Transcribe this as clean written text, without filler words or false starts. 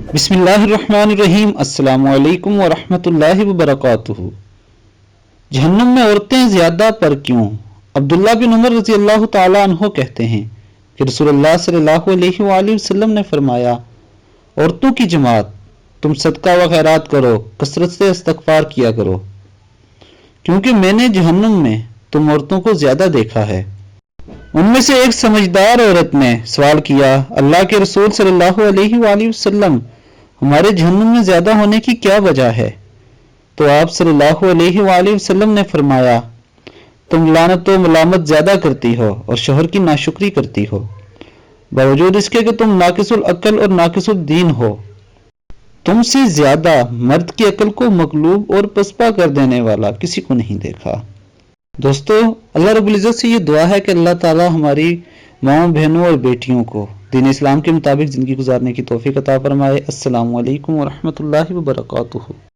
बिस्मिल्लाहिर्रहमानिर्रहीम। अस्सलामु अलैकुम वरहमतुल्लाहि वबरकातुहू। जहन्नुम में औरतें ज़्यादा पर क्यों? अब्दुल्ला बिन उमर रज़ी अल्लाह तआला अन्हो कहते हैं कि रसूलुल्लाह सल्लल्लाहु अलैहि वसल्लम ने फरमाया, औरतों की जमात, तुम सदका व खैरात करो, कसरत से इस्तग़फ़ार किया करो, क्योंकि मैंने जहन्नुम में तुम औरतों को ज़्यादा देखा है। उनमें से एक समझदार औरत ने सवाल किया, अल्लाह के रसूल सल्लल्लाहु अलैहि वसल्लम, हमारे जहन्नुम में ज़्यादा होने की क्या वजह है? तो आप सल्लल्लाहु अलैहि वसल्लम ने फरमाया, तुम लानत व मलामत ज़्यादा करती हो और शोहर की नाशुक्री करती हो, बावजूद इसके कि तुम नाकिसुल अक्ल और नाकिसुल दीन हो। तुमसे ज़्यादा मर्द की अक्ल को मगलूब और पसपा कर देने वाला किसी को नहीं देखा। दोस्तों, अल्लाह रब्बुल इज़्ज़त से ये दुआ है कि अल्लाह ताला हमारी माँओं, बहनों और बेटियों को दीन इस्लाम के मुताबिक ज़िंदगी गुजारने की तौफीक अता फरमाए। अस्सलामु अलैकुम व रहमतुल्लाहि व बरकातुहू।